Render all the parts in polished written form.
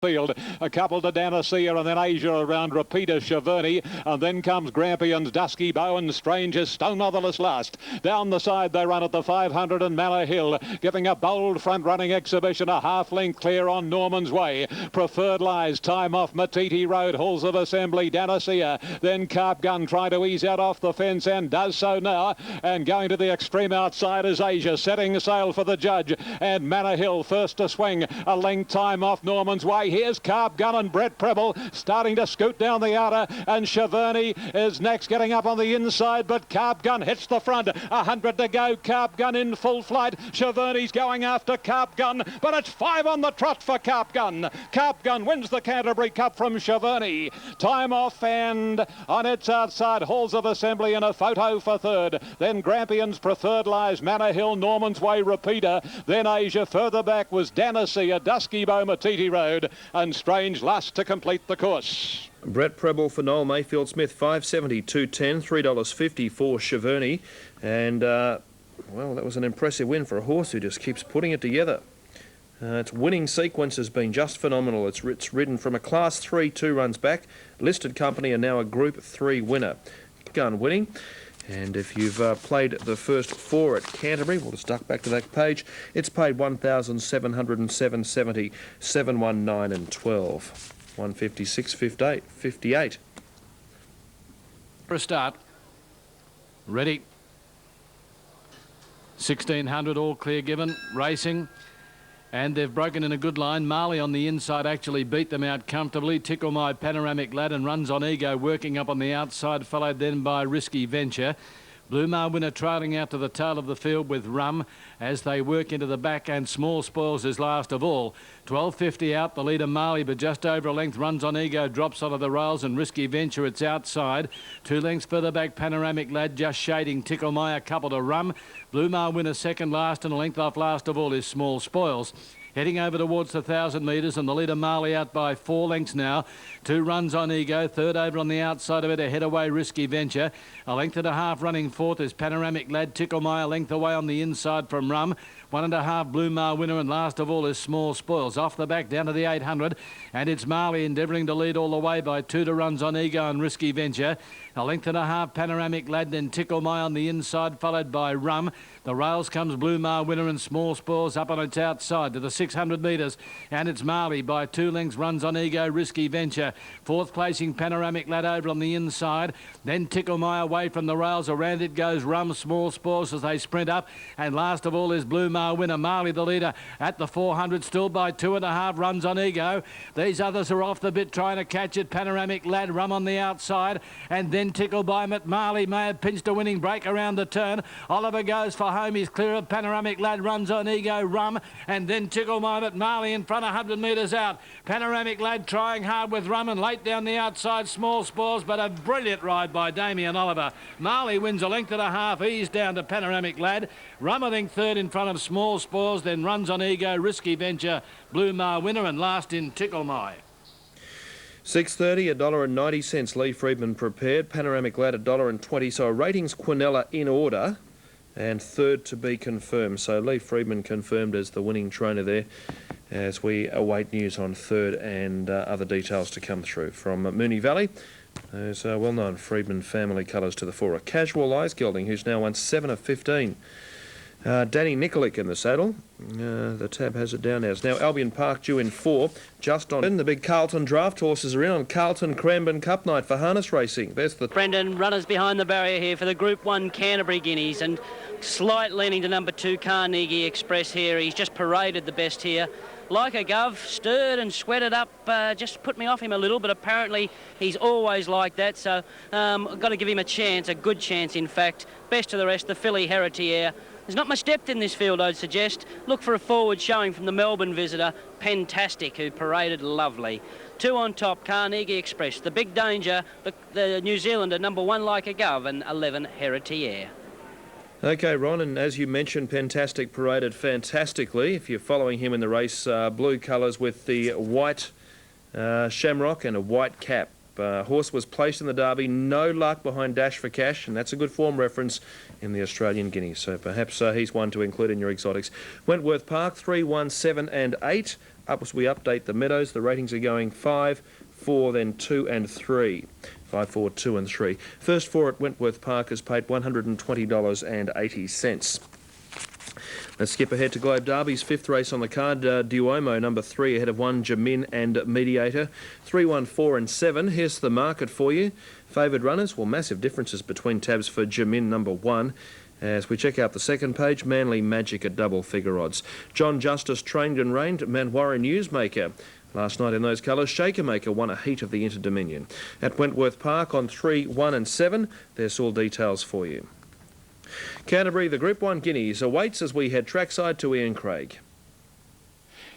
field. A couple to Danacia and then Asia around Repeater Chaverny, and then comes Grampians, Dusky Bow and Strangers, Stone Motherless last. Down the side they run at the 500 and Manor Hill, giving a bold front running exhibition, a half length clear on Norman's Way. Preferred lies Time Off, Matiti Road, Halls of Assembly, Danacia, then Carp Gun trying to ease out off the fence and does so now, and going to the extreme outside is Asia, setting sail for the judge, and Manor Hill first to swing, a length Time Off Norman's Way. Here's Carp Gun and Brett Preble starting to scoot down the outer, and Chaverny is next, getting up on the inside, but Carp Gun hits the front. 100 to go, Carp Gun in full flight. Chaverny's going after Carp Gun, but it's 5 on the trot for Carp Gun. Carp Gun wins the Canterbury Cup from Chaverny. Time Off, and on its outside, Halls of Assembly in a photo for third. Then Grampians, Preferred Lies, Manor Hill, Norman's Way, Repeater. Then Asia. Further back was Danacia, Dusky Bow, Matiti Road, and Strange last to complete the course. Brett Preble for Noel Mayfield Smith, $5.70, $2.10, $3.50 for Chaverny. And, well, that was an impressive win for a horse who just keeps putting it together. Its winning sequence has been just phenomenal. It's ridden from a Class 3 2 runs back, listed company, and now a Group 3 winner. Gun winning. And if you've played the first 4 at Canterbury, we'll just duck back to that page, it's paid $1,707.70, 719 and 12. 156, 58. For a start. Ready. 1600, all clear given. Racing. And they've broken in a good line. Marley on the inside actually beat them out comfortably. Tickle My Panoramic Lad and Runs on Ego working up on the outside, followed then by Risky Venture. Blue Mar Winner trailing out to the tail of the field with Rum as they work into the back, and Small Spoils is last of all. 12.50 out, the leader Marley, but just over a length. Runs on Ego drops onto the rails, and Risky Venture, it's outside. 2 lengths further back, Panoramic Lad just shading Tickle My, a couple to Rum. Blue Mar Winner second last, and a length off last of all is Small Spoils. Heading over towards the 1,000 metres, and the leader Marley out by 4 lengths now. 2 Runs on Ego, third over on the outside of it, ahead away Risky Venture. A length and a half running fourth is Panoramic Lad. Tickle My a length away on the inside from Rum. 1.5 Blue Mar Winner, and last of all is Small Spoils. Off the back down to the 800, and it's Marley endeavouring to lead all the way by 2 to Runs on Ego and Risky Venture. A length and a half Panoramic Lad, then Tickle My on the inside, followed by Rum. The rails comes Blue Mar Winner, and Small Spoils up on its outside to the 600 metres, and it's Marley by 2 lengths. Runs on Ego, Risky Venture. Fourth placing Panoramic Lad over on the inside, then Tickle My away from the rails. Around it goes Rum, Small Spoils as they sprint up, and last of all is Blue Mar Winner. Marley the leader at the 400, still by 2.5 Runs on Ego. These others are off the bit trying to catch it. Panoramic Lad, Rum on the outside, and then Tickle by Marley may have pinched a winning break around the turn. Oliver goes for home, he's clear of Panoramic Lad. Runs on Ego, Rum, and then Tickle by Marley in front, 100 metres out. Panoramic Lad trying hard with Rum, and late down the outside Small Spoils, but a brilliant ride by Damien Oliver. Marley wins a length and a half, ease down to Panoramic Lad. Rum, I think, third in front of Small Spoils, then Runs on Ego, Risky Venture, Blue Mar Winner, and last in Tickle My. 6.30, $1.90. Lee Freedman prepared. Panoramic Lad $1.20. So ratings Quinella in order, and third to be confirmed. So Lee Freedman confirmed as the winning trainer there, as we await news on third and other details to come through from Moonee Valley. There's well-known Freedman family colours to the fore. A Casual Eyes gelding who's now won 7 of 15. Danny Nikolic in the saddle. The tab has it down now. It's now Albion Park due in 4. Just on the big Carlton draft horses are in on Carlton Cranbourne Cup night for harness racing. There's the Brendan, runners behind the barrier here for the Group 1 Canterbury Guineas, and slight leaning to number 2 Carnegie Express here. He's just paraded the best here. Like a Gov, stirred and sweated up, just put me off him a little, but apparently he's always like that, so I've got to give him a chance, a good chance in fact. Best of the rest, the filly Heritier. There's not much depth in this field, I'd suggest. Look for a forward showing from the Melbourne visitor, Pentastic, who paraded lovely. 2 on top, Carnegie Express. The Big Danger, the New Zealander, number 1 Like a Gov, and 11 Heritier. OK, Ron, and as you mentioned, Pentastic paraded fantastically. If you're following him in the race, blue colours with the white shamrock and a white cap. Horse was placed in the Derby, no luck behind Dash for Cash, and that's a good form reference in the Australian Guineas. So perhaps he's one to include in your exotics. Wentworth Park, 3, 1, 7 and 8. Up as we update the Meadows, the ratings are going 5, 4, then 2 and 3. 5, 4, 2 and 3. First four at Wentworth Park has paid $120.80. Let's skip ahead to Globe Derby's fifth race on the card. Duomo, number 3, ahead of 1, Jamin and Mediator. 3, 1, 4 and 7. Here's the market for you. Favoured runners, well, massive differences between tabs for Jamin, number 1. As we check out the second page, Manly Magic at double figure odds. John Justice trained and reigned, Manwara Newsmaker. Last night in those colours, Shaker Maker won a heat of the Inter-Dominion. At Wentworth Park on 3, 1 and 7, there's all details for you. Canterbury, the Group 1 Guineas awaits as we head trackside to Ian Craig.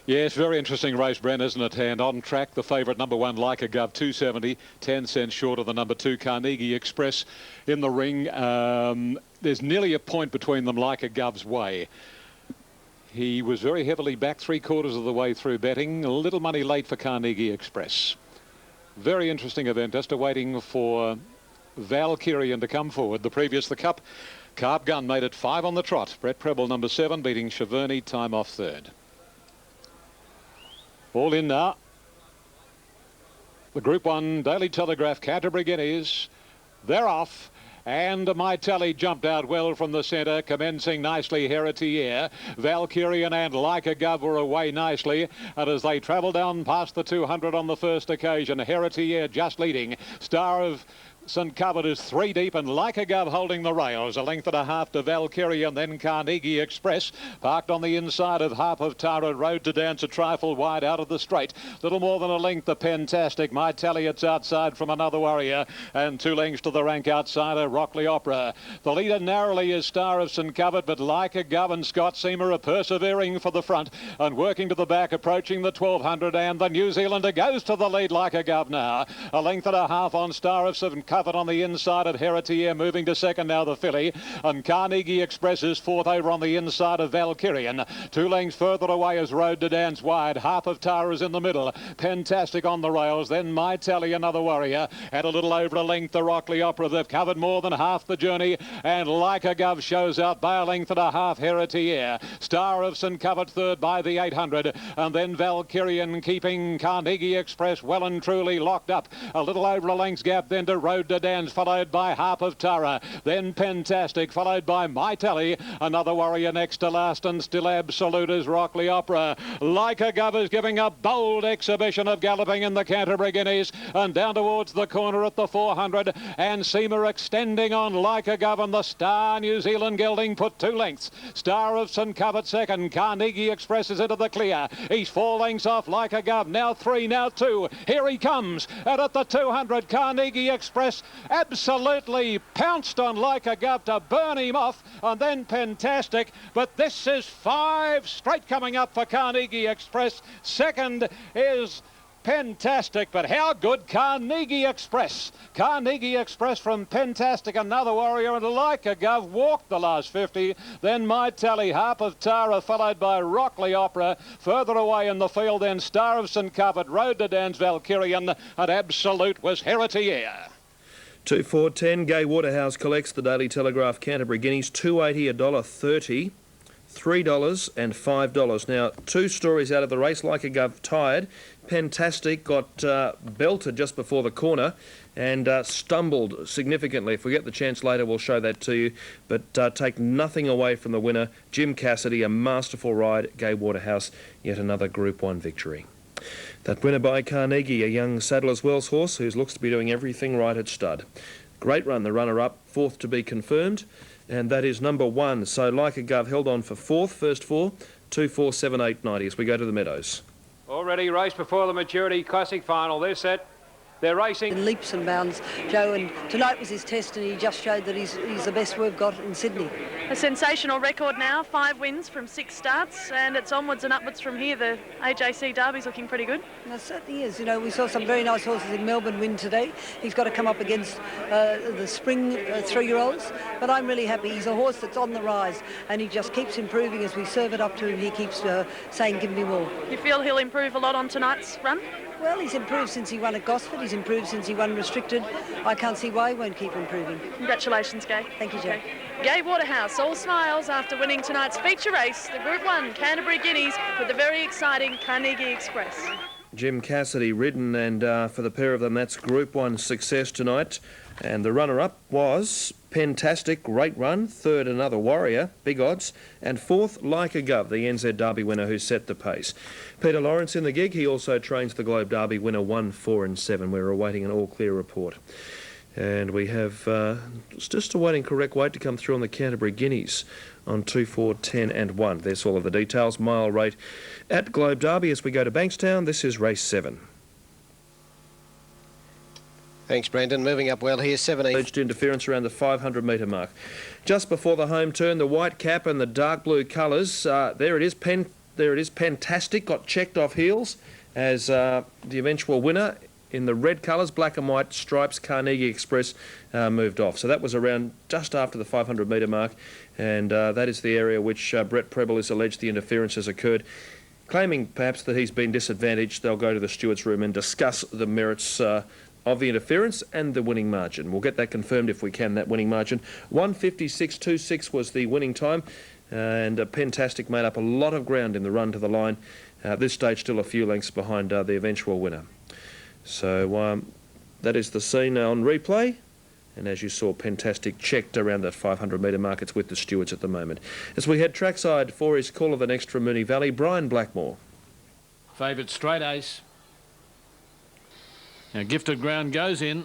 Yes, very interesting race, Brent, isn't it? And on track, the favourite number 1, Like a Gov, 270, 10 cents short of the number 2, Carnegie Express in the ring. There's nearly a point between them, Like a Gov's way. He was very heavily back 3/4 of the way through betting. A little money late for Carnegie Express. Very interesting event, just awaiting for Valkyrian to come forward. The previous, the Cup. Carb Gun made it 5 on the trot. Brett Preble, number 7, beating Cheverny, time off 3rd. All in now. The Group 1 Daily Telegraph Canterbury Guineas. They're off. And My Tally jumped out well from the centre, commencing nicely Heretier. Valkyrian and Like a Gov were away nicely. And as they travel down past the 200 on the first occasion, Heretier just leading. Star of St Covert is 3 deep and Like a Gov holding the rails. A length and a half to Valkyrie and then Carnegie Express. Parked on the inside of Harp of Tara. Road to Dance a trifle wide out of the straight. Little more than a length to Pentastic. My Tally, it's outside from Another Warrior. And 2 lengths to the rank outsider, Rockley Opera. The leader narrowly is Star of St Covert, but Like a Gov and Scott Seamer are persevering for the front and working to the back, approaching the 1200. And the New Zealander goes to the lead, Like a Gov now. A length and a half on Star of St Covert on the inside of Heretier, moving to second now the filly, and Carnegie Express is 4th over on the inside of Valkyrian. 2 lengths further away is Road to Dance wide. Harp of Tara is in the middle. Pentastic on the rails, then My Tally, Another Warrior, at a little over a length the Rockley Opera. They've covered more than half the journey, and Like a Gov shows out by a length and a half. Heretier, Star of St Covert 3rd by the 800, and then Valkyrian keeping Carnegie Express well and truly locked up. A little over a length's gap then to Road to Dance, followed by Harp of Tara, then Pentastic, followed by My Tally. Another Warrior next to last, and still absolute is Rockley Opera. Like a Gov is giving a bold exhibition of galloping in the Canterbury Guineas, and down towards the corner at the 400, and Seamer extending on Like a Gov, and the Star New Zealand gelding put 2 lengths. Star of St Covert second. Carnegie Express is into the clear. He's 4 lengths off Like a Gov, now 3, now 2. Here he comes, and at the 200, Carnegie Express absolutely pounced on Like a Gov to burn him off, and then Pentastic. But this is 5 straight coming up for Carnegie Express. Second is Pentastic, but how good Carnegie Express. Carnegie Express from Pentastic, Another Warrior, and Like a Gov walked the last 50. Then My Tally, Harp of Tara, followed by Rockley Opera. Further away in the field then Star of St Covert, Road to Dance, Valkyrian, and absolute was Heretier. 2, 4, 10. Gay Waterhouse collects the Daily Telegraph Canterbury Guineas, $2.80, $1.30, $3 and $5. Now, 2 stories out of the race. Like a Gov tired. Pentastic got belted just before the corner and stumbled significantly. If we get the chance later, we'll show that to you. But take nothing away from the winner, Jim Cassidy, a masterful ride. Gay Waterhouse, yet another Group 1 victory. That winner by Carnegie, a young Sadler's Wells horse who looks to be doing everything right at stud. Great run, the runner-up, 4th to be confirmed, and that is number 1. So Like a Gov held on for 4th, first 4, 2, 4, 7, 8, 90 as we go to the Meadows. Already raced before the Maturity Classic final. They're set. They're racing. In leaps and bounds, Joe, and tonight was his test, and he just showed that he's the best we've got in Sydney. A sensational record now, 5 wins from 6 starts, and it's onwards and upwards from here. The AJC Derby's looking pretty good. And it certainly is. You know, we saw some very nice horses in Melbourne win today. He's got to come up against the spring 3-year-olds, but I'm really happy. He's a horse that's on the rise, and he just keeps improving as we serve it up to him. He keeps saying, give me more. You feel he'll improve a lot on tonight's run? Well, he's improved since he won at Gosford. He's improved since he won Restricted. I can't see why he won't keep improving. Congratulations, Gay. Thank you, Joe. Gay Waterhouse, all smiles after winning tonight's feature race, the Group 1 Canterbury Guineas, with the very exciting Carnegie Express. Jim Cassidy ridden, and for the pair of them, that's Group 1 success tonight. And the runner-up was Pentastic, great run. Third, Another Warrior, big odds. And fourth, Like a Gov, the NZ Derby winner who set the pace. Peter Lawrence in the gig. He also trains the Globe Derby winner 1, 4 and 7. We're awaiting an all-clear report. And we have just awaiting correct weight to come through on the Canterbury Guineas on 2, 4, 10 and 1. There's all of the details. Mile rate at Globe Derby as we go to Bankstown. This is race 7. Thanks, Brendan. Moving up well here, 17. Edged interference around the 500 metre mark. Just before the home turn, the white cap and the dark blue colours. There it is. Pentastic. Got checked off heels as the eventual winner. In the red colours, black and white stripes, Carnegie Express moved off. So that was around just after the 500 metre mark, and that is the area which Brett Preble is alleged the interference has occurred. Claiming perhaps that he's been disadvantaged, they'll go to the stewards' room and discuss the merits of the interference and the winning margin. We'll get that confirmed if we can, that winning margin. 1:56.26 was the winning time, and Pentastic made up a lot of ground in the run to the line. At this stage, still a few lengths behind the eventual winner. So that is the scene on replay. And as you saw, Pentastic checked around that 500 metre mark. It's with the stewards at the moment. As we head trackside for his call of the next from Moonee Valley, Brian Blackmore. Favourite straight ace. Now Gifted Ground goes in.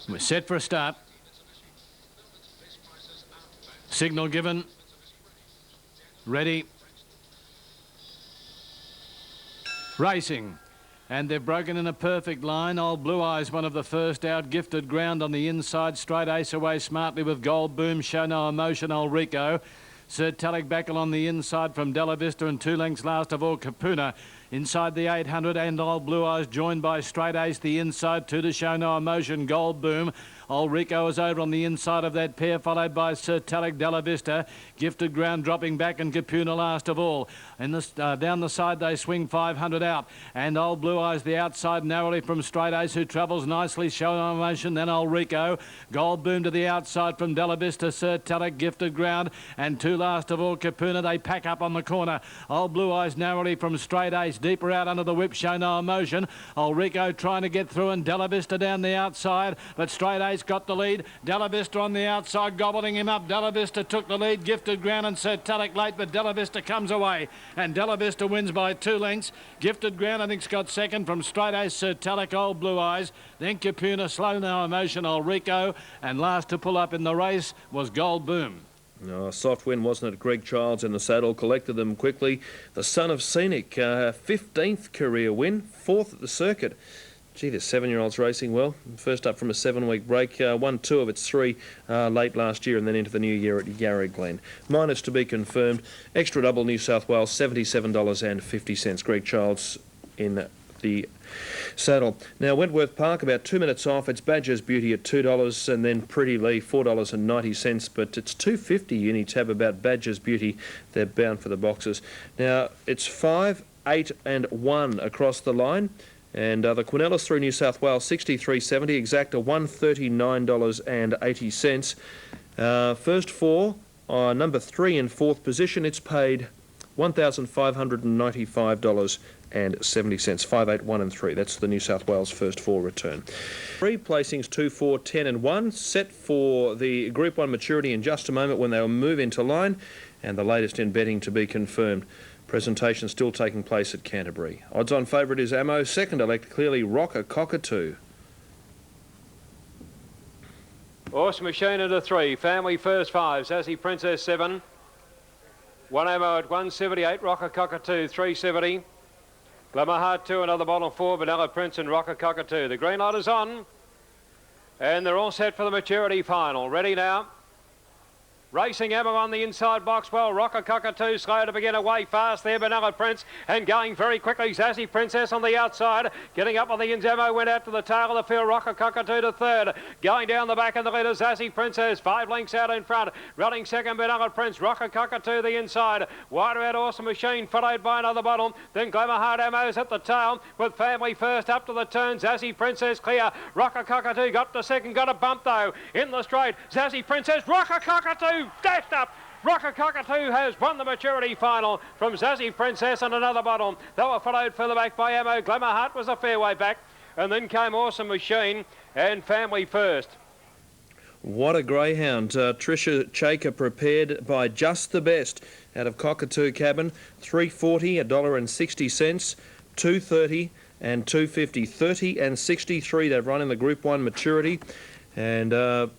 We're set for a start. Signal given. Ready. Racing. And they've broken in a perfect line. Old Blue Eyes, one of the first out. Gifted Ground on the inside. Straight ace away smartly with Gold Boom. Show No Emotion, Old Rico. Sir Talic Backle on the inside from Della Vista, and 2 lengths last of all Kapuna. Inside the 800 and Old Blue Eyes joined by Straight Ace the inside, 2 to Show No Emotion, Gold Boom. Old Rico is over on the inside of that pair, followed by Sir Talic, Della Vista. Gifted Ground dropping back, and Kapuna last of all. And down the side they swing 500 out, and Old Blue Eyes the outside narrowly from Straight Ace, who travels nicely. Show No Emotion, then Old Rico. Gold Boom to the outside from Della Vista, Sir Talic, Gifted Ground, and 2 last of all Kapuna. They pack up on the corner. Old Blue Eyes narrowly from Straight Ace, deeper out under the whip, Show No Emotion. Old Rico trying to get through, and Della Vista down the outside, but Straight Ace got the lead. Della Vista on the outside, gobbling him up. Della Vista took the lead. Gifted Ground and Sir Talic late, but Della Vista comes away, and Della Vista wins by 2 lengths. Gifted Ground I think's got second from Straight Ace, Sir Talic, Old Blue Eyes, then Kapuna, Slow No Emotion, Old Rico, and last to pull up in the race was Gold Boom. Oh, a soft win, wasn't it? Greg Childs in the saddle collected them quickly. The son of Scenic, 15th career win, 4th at the circuit. Gee, the 7-year-old's racing well. First up from a 7-week break, won 2 of its 3 late last year, and then into the new year at Yarra Glen. Minus to be confirmed. Extra double New South Wales, $77.50. Greg Childs in the saddle. Now Wentworth Park about 2 minutes off. It's Badger's Beauty at $2, and then Pretty Lee $4.90, but it's $2.50 uni tab about Badger's Beauty. They're bound for the boxes. Now it's 5, 8 and 1 across the line, and the Quinellas through New South Wales $63.70, exacta $139.80. First 4 number 3 in 4th position. It's paid $1,595.70. 5, 8, 1 and 3. That's the New South Wales first 4 return. 3 placings, 2, 4, 10 and 1. Set for the Group 1 maturity in just a moment when they will move into line, and the latest in betting to be confirmed. Presentation still taking place at Canterbury. Odds on favourite is Ammo. Second elect clearly Rocker Cockatoo. Awesome Machine into 3. Family first 5. Sassy Princess 7. 1 Ammo at 178. Rocker Cockatoo 370. Glamour Heart 2, another bottle 4, Vanilla Prince and Rocker Cockatoo. The green light is on, and they're all set for the maturity final. Ready now. Racing Ammo on the inside box. Well, Rocker Cockatoo slow to begin, away fast there. Benalla Prince and going very quickly. Zazie Princess on the outside. Getting up on the ins. Ammo went out to the tail of the field. Rocker Cockatoo to third. Going down the back of the leader, Zazie Princess. 5 lengths out in front. Running second, Benalla Prince. Rocker Cockatoo the inside. Wider out Awesome Machine, followed by another bottle. Then Glamour Heart Ammo's at the tail with Family First up to the turn. Zazie Princess clear. Rocker Cockatoo got to second. Got a bump though. In the straight. Zazie Princess. Rocker Cockatoo dashed up. Rocker Cockatoo has won the maturity final from Zazie Princess and another bottle. They were followed further back by Ammo. Glamour Heart was a fair way back. And then came Awesome Machine and Family First. What a greyhound. Tricia Chaker prepared by Just the Best out of Cockatoo Cabin. $3.40, $1.60, $2.30 and $2.50. 30 and 63 they've run in the Group 1 maturity. And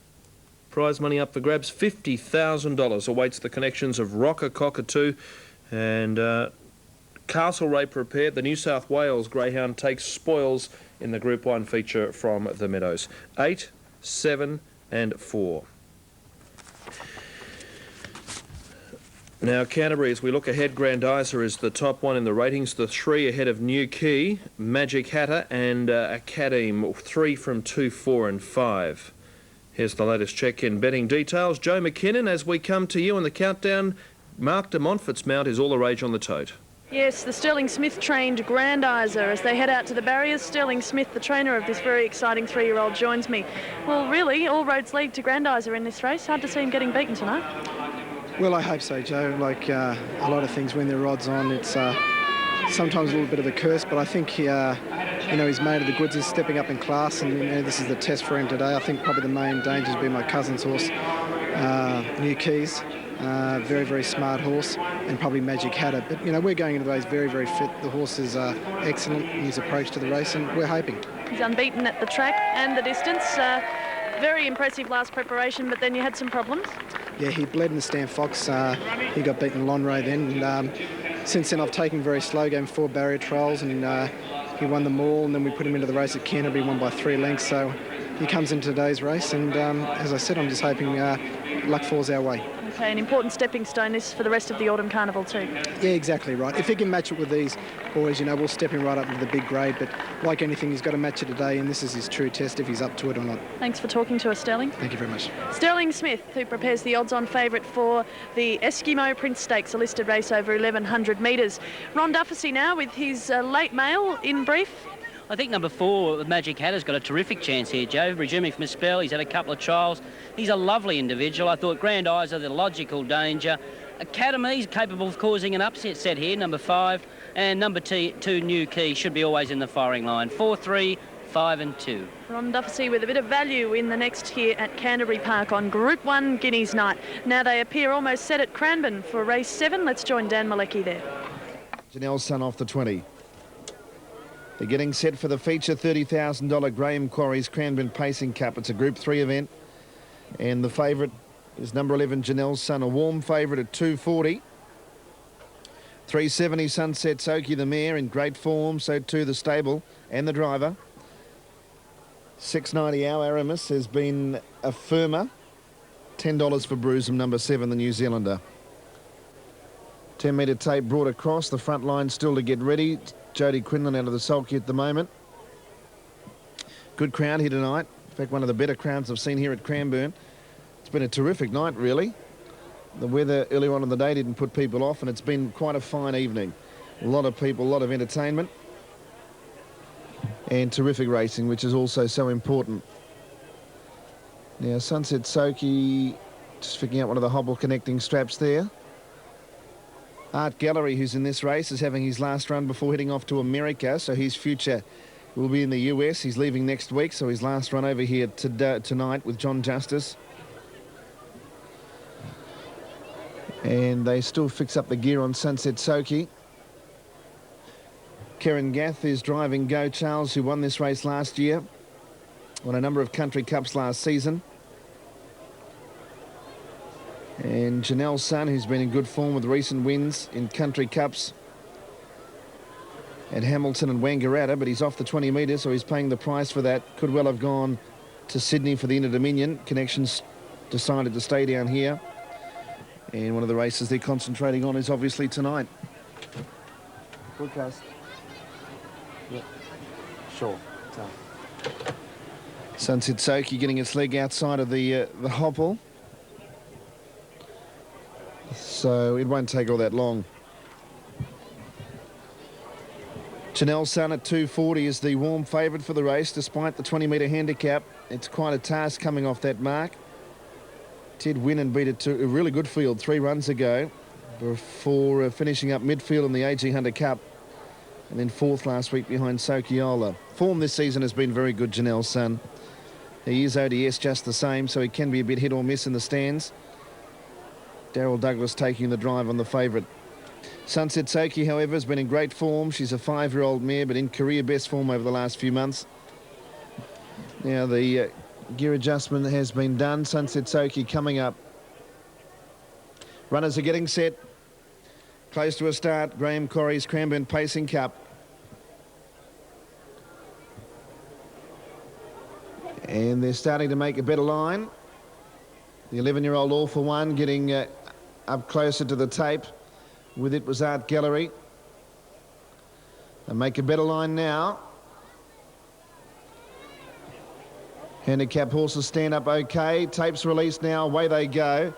prize money up for grabs. $50,000 awaits the connections of Rocker Cockatoo and Castlereagh prepared. The New South Wales greyhound takes spoils in the Group 1 feature from the Meadows. 8, 7 and 4. Now Canterbury, as we look ahead, Grandizer is the top one in the ratings. The 3 ahead of New Key, Magic Hatter and Academe. 3 from 2, 4 and 5. Here's the latest check-in betting details. Joe McKinnon, as we come to you in the countdown, Mark de Montfort's mount is all the rage on the tote. Yes, the Sterling Smith trained Grandizer as they head out to the barriers. Sterling Smith, the trainer of this very exciting 3-year-old, joins me. Well, really, all roads lead to Grandizer in this race. Hard to see him getting beaten tonight. Well, I hope so, Joe. Like a lot of things when their odds on, it's sometimes a little bit of a curse, but I think he's made of the goods. He's stepping up in class, and this is the test for him today. I think probably the main danger has been my cousin's horse, New Keys. Very, very smart horse, and probably Magic Hatter. But, we're going into those very, very fit. The horse is excellent in his approach to the race, and we're hoping. He's unbeaten at the track and the distance. Very impressive last preparation, but then you had some problems. Yeah, he bled in the Stan Fox. He got beaten Lonray then. And since then, I've taken very slow, gave him 4 barrier trials, and he won them all. And then we put him into the race at Canterbury, won by 3 lengths. So he comes into today's race, and as I said, I'm just hoping luck falls our way. Okay, an important stepping stone this for the rest of the Autumn Carnival too. Yeah, exactly right. If he can match it with these boys, we'll step him right up into the big grade. But like anything, he's got to match it today, and this is his true test if he's up to it or not. Thanks for talking to us, Sterling. Thank you very much. Sterling Smith, who prepares the odds-on favourite for the Eskimo Prince Stakes, a listed race over 1,100 metres. Ron Dufficy now with his late mail in brief. I think number 4, Magic Hatter's got a terrific chance here, Joe. Resuming from a spell, he's had a couple of trials. He's a lovely individual. I thought Grandizer, the logical danger. Academy's capable of causing an upset set here, number 5. And number 2, New Key, should be always in the firing line. 4, 3, 5 and 2. Ron Dufficy with a bit of value in the next here at Canterbury Park on Group 1 Guineas night. Now they appear almost set at Cranbourne for race 7. Let's join Dan Malecki there. Janelle's son off the 20. They're getting set for the feature $30,000 Graham Quarry's Cranbourne Pacing Cup. It's a Group 3 event, and the favourite is number 11 Janelle's Son, a warm favourite at $2.40. 370 Sunset Soaky, the mare, in great form. So too the stable and the driver. 690 Our Aramis has been a firmer. $10 for Bruisem, number 7, the New Zealander. 10 metre tape brought across. The front line still to get ready. Jodie Quinlan out of the sulky at the moment. Good crowd here tonight. In fact, one of the better crowds I've seen here at Cranbourne. It's been a terrific night, really. The weather earlier on in the day didn't put people off, and it's been quite a fine evening. A lot of people, a lot of entertainment, and terrific racing, which is also so important. Now, Sunset Soaky just picking up one of the hobble connecting straps there. Art Gallery, who's in this race, is having his last run before heading off to America, so his future will be in the US. He's leaving next week, so his last run over here tonight with John Justice. And they still fix up the gear on Sunset Soaky. Karen Gath is driving Go Charles, who won this race last year, won a number of country cups last season. And Janelle's Son, who's been in good form with recent wins in country cups at Hamilton and Wangaratta, but he's off the 20 metres, so he's paying the price for that. Could well have gone to Sydney for the Inter Dominion. Connections decided to stay down here. And one of the races they're concentrating on is obviously tonight. Broadcast. Yeah. Sure. Sunset Soaky getting its leg outside of the hopple. So it won't take all that long. Janelle Sun at 240 is the warm favourite for the race, despite the 20-metre handicap. It's quite a task coming off that mark. Did win and beat it to a really good field 3 runs ago before finishing up midfield in the A.G. Hunter Cup, and then 4th last week behind Sokiola. Form this season has been very good, Janelle Sun. He is ODS just the same, so he can be a bit hit or miss in the stands. Daryl Douglas taking the drive on the favourite. Sunset Soaky, however, has been in great form. She's a 5-year-old mare, but in career best form over the last few months. Now the gear adjustment has been done. Sunset Soaky coming up. Runners are getting set. Close to a start, Graham Corrie's Cranbourne Pacing Cup. And they're starting to make a better line. The 11-year-old All For One getting up closer to the tape. With it was Art Gallery. They make a better line now. Handicap horses stand up okay. Tape's released now. Away they go.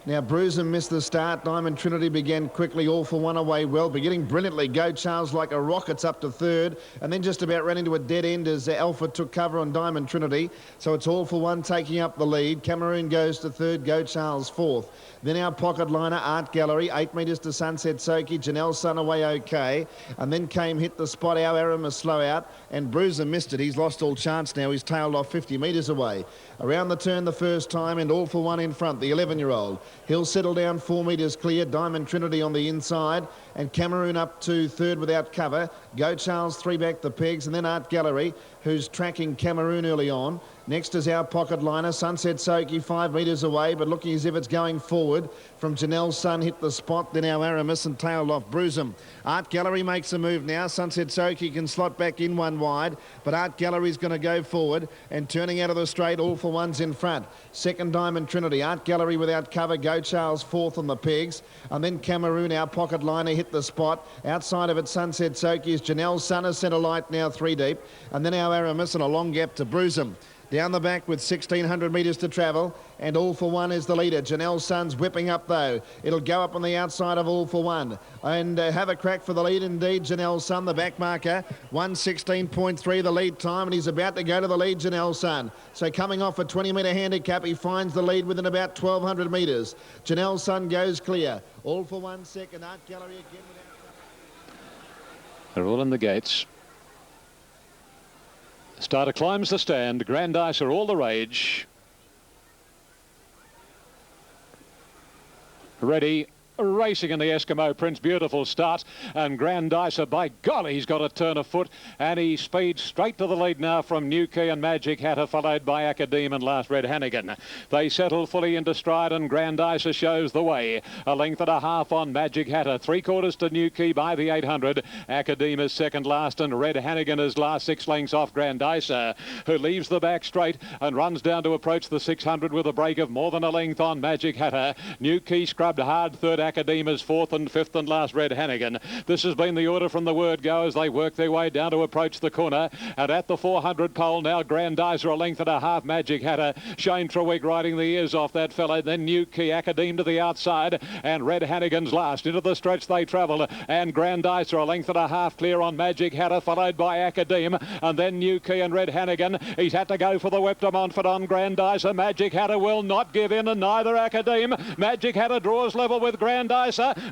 Now Bruisem missed the start. Diamond Trinity began quickly. All For One away well, beginning brilliantly. Go Charles like a rocket's up to 3rd, and then just about ran into a dead end as Alpha took cover on Diamond Trinity. So it's All For One taking up the lead. Cameroon goes to 3rd. Go Charles 4th. Then our pocket liner, Art Gallery, 8 metres to Sunset Soaky. Janelle Sun away okay. And then came Hit the Spot, Our Aramis slow out. And Bruiser missed it. He's lost all chance now. He's tailed off 50 metres away. Around the turn the first time, and All For One in front, the 11-year-old. He'll settle down 4 metres clear. Diamond Trinity on the inside. And Cameroon up to 3rd without cover. Go Charles 3 back the pegs. And then Art Gallery, who's tracking Cameroon early on. Next is our pocket liner, Sunset Soaky, 5 metres away, but looking as if it's going forward. From Janelle Sun, Hit the Spot, then our Aramis and tailed off Bruisem. Art Gallery makes a move now. Sunset Soaky can slot back in 1 wide, but Art Gallery's going to go forward, and turning out of the straight, All For One's in front. Second, Diamond Trinity. Art Gallery without cover. Go Charles 4th on the pegs, and then Cameroon, our pocket liner, Hit the Spot. Outside of it, Sunset Soaky is Janelle Sun, a centre light now 3 deep, and then our Aramis and a long gap to Bruisem. Down the back with 1,600 metres to travel, and All For One is the leader. Janelle Sun's whipping up though. It'll go up on the outside of All For One, and have a crack for the lead indeed. Janelle Sun, the back marker, 1:16.3 the lead time, and he's about to go to the lead, Janelle Sun. So coming off a 20-metre handicap, he finds the lead within about 1,200 metres. Janelle Sun goes clear. All For One second. Art Gallery again without... They're all in the gates. Starter climbs the stand. Grandice are all the rage. Ready. Racing in the Eskimo Prince, beautiful start, and Grandicer, by golly, he's got a turn of foot, and he speeds straight to the lead now from New Key and Magic Hatter, followed by Academe and last Red Hannigan. They settle fully into stride, and Grandicer shows the way. A length and a half on Magic Hatter, 3/4 to New Key by the 800. Academe is second last, and Red Hannigan is last 6 lengths off Grandicer, who leaves the back straight and runs down to approach the 600 with a break of more than a length on Magic Hatter. New Key scrubbed hard third. Academe is 4th, and 5th and last Red Hannigan. This has been the order from the word go as they work their way down to approach the corner. And at the 400 pole now, Grandizer a length and a half. Magic Hatter. Shane Trewick riding the ears off that fellow. Then New Key, Academe to the outside, and Red Hannigan's last. Into the stretch they travel, and Grandizer a length and a half clear on Magic Hatter, followed by Academe, and then New Key and Red Hannigan. He's had to go for the whip to Montfort on Grandizer. Magic Hatter will not give in, and neither Academe. Magic Hatter draws level with Grandizer.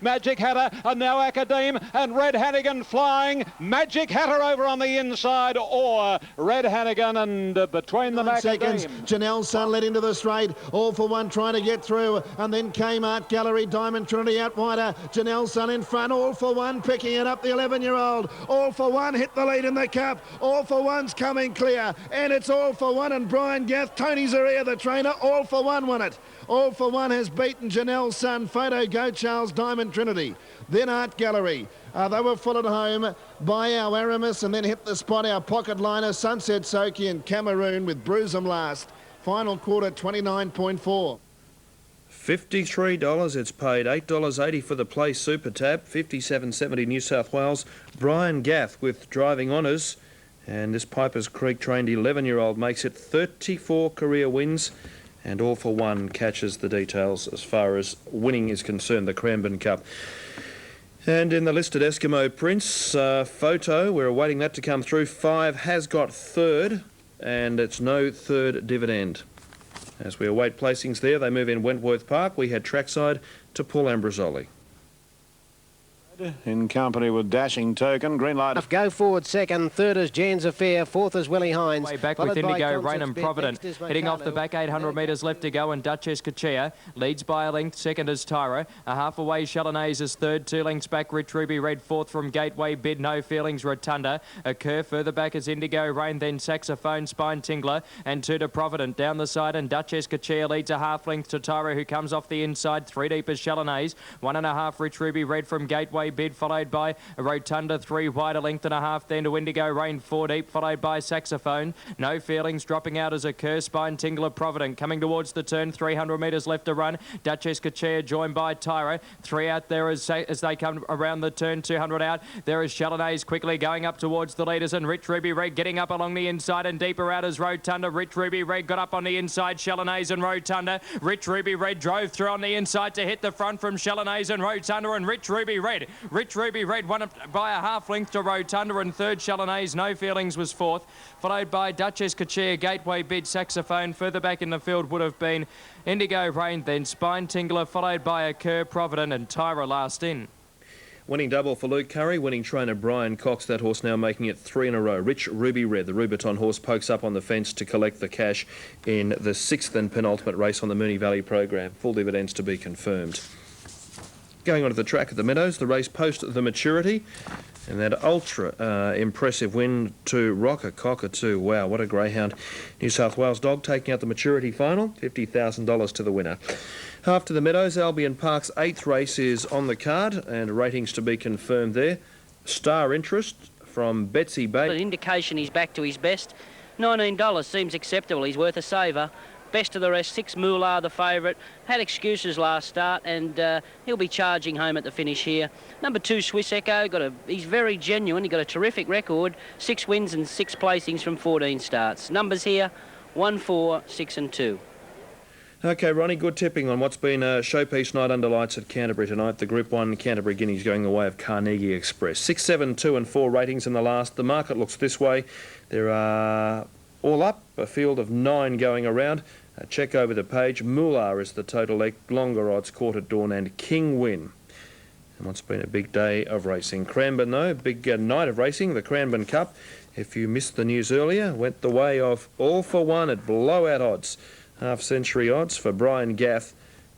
Magic Hatter, and now Academe, and Red Hannigan flying. Magic Hatter over on the inside, or Red Hannigan, and between them seconds. Academe. Janelle Sun led into the straight. All For One trying to get through, and then came Art Gallery. Diamond Trinity out wider. Janelle Sun in front. All For One picking it up, the 11-year-old. All For One hit the lead in the cup. All For One's coming clear, and it's All For One and Brian Gath. Tony Zaria, the trainer. All For One won it. All For One has beaten Janelle Sun, Photo Go Charles, Diamond Trinity. Then Art Gallery. They were followed home by our Aramis, and then Hit the Spot, our pocket liner, Sunset Soaky and Cameroon with Bruisem last. Final quarter, 29.4. $53. It's paid $8.80 for the Play Super Tab. $57.70 New South Wales. Brian Gath with driving honours. And this Pipers Creek trained 11-year-old makes it 34 career wins. And All for One catches the details as far as winning is concerned, the Cranbourne Cup. And in the listed Eskimo Prince photo, we're awaiting that to come through. 5 has got third, and it's no third dividend. As we await placings there, they move in Wentworth Park. We head trackside to Paul Ambrosoli. In company with Dashing Token, green light. Go forward second, third is Jan's Affair, fourth is Willie Hines. Way back with Indigo, Rain and Provident. Heading off the back, 800 metres left to go, and Duchess Kachia leads by a length. Second is Tyra. A half away, Chalonnaise is third. 2 lengths back, Rich Ruby Red. Fourth from Gateway Bid, No Feelings, Rotunda. A curve further back is Indigo Rain, then Saxophone, Spine Tingler, and 2 to Provident. Down the side, and Duchess Kachia leads a half length to Tyra, who comes off the inside. 3 deep is Chalonnaise. 1.5 Rich Ruby Red from Gateway Bid, followed by Rotunda. 3 wide, a length and a half then to Indigo Rain. 4 deep, followed by Saxophone. No Feelings dropping out as a curse. Spine Tingler, Provident coming towards the turn. 300 metres left to run. Duchess Kachia joined by Tyra. 3 out there as they come around the turn. 200 out. There is Chalonnaise quickly going up towards the leaders, and Rich Ruby Red getting up along the inside, and deeper out as Rotunda. Rich Ruby Red got up on the inside. Chalonnaise and Rotunda. Rich Ruby Red drove through on the inside to hit the front from Chalonnaise and Rotunda, and Rich Ruby Red won up by a half length to Rotunda, and third Chalonnaise. No Feelings was fourth, followed by Duchess Kachia, Gateway Bid, Saxophone. Further back in the field would have been Indigo Rain, then Spine Tingler, followed by a Kerr, Provident, and Tyra last in. Winning double for Luke Curry, winning trainer Brian Cox. That horse now making it 3 in a row. Rich Ruby Red, the Rubiton horse, pokes up on the fence to collect the cash in the 6th and penultimate race on the Moonee Valley program. Full dividends to be confirmed. Going on to the track at the Meadows, the race post the maturity, and that ultra impressive win to Rocker Cockatoo. Wow, what a greyhound. New South Wales dog taking out the maturity final, $50,000 to the winner. After the Meadows, Albion Park's 8th race is on the card, and ratings to be confirmed there. Star Interest from Betsy Bay. An indication he's back to his best. $19 seems acceptable. He's worth a saver. Best of the rest, 6 Moolah, the favourite. Had excuses last start, and he'll be charging home at the finish here. Number 2, Swiss Echo, he's very genuine. He got a terrific record, 6 wins and 6 placings from 14 starts. Numbers here, 1, 4, 6 and 2. OK, Ronnie, good tipping on what's been a showpiece night under lights at Canterbury tonight. The Group 1 Canterbury Guineas going the way of Carnegie Express. 6, 7, 2 and 4 ratings in the last. The market looks this way. There are all up a field of 9 going around. Check over the page. Moolah is the total leg. Longer odds, Court at Dawn and King Win. And what's been a big day of racing. Cranbourne, though, big night of racing. The Cranbourne Cup, if you missed the news earlier, went the way of All for One at blowout odds. Half-century odds for Brian Gath,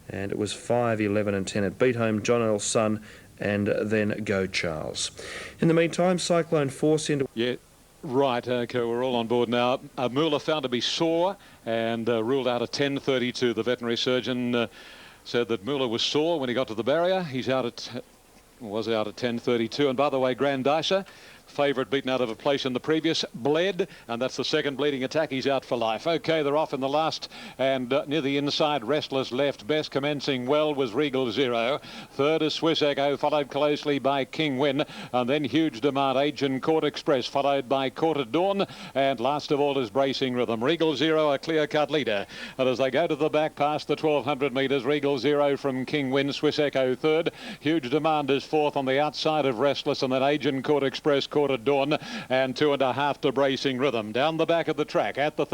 and it was 5, 11 and 10. It beat home John L. Sun and then Go Charles. In the meantime, Cyclone Force into... Yeah. Right, okay, we're all on board now. Moolah found to be sore and ruled out at 10:32. The veterinary surgeon said that Moolah was sore when he got to the barrier. He's out at, was out at 10:32. And by the way, Grandiser, favourite, beaten out of a place in the previous, bled, and that's the second bleeding attack. He's out for life. Okay, they're off in the last, and near the inside, Restless left. Best commencing well was Regal Zero. Third is Swiss Echo, followed closely by King Win, and then Huge Demand, Agent Court Express, followed by Court at Dawn, and last of all is Bracing Rhythm. Regal Zero, a clear-cut leader. And as they go to the back past the 1,200 metres, Regal Zero from King Win, Swiss Echo third. Huge Demand is fourth on the outside of Restless, and then Agent Court Express, Court at Dawn, and 2.5 to Bracing Rhythm. Down the back of the track at the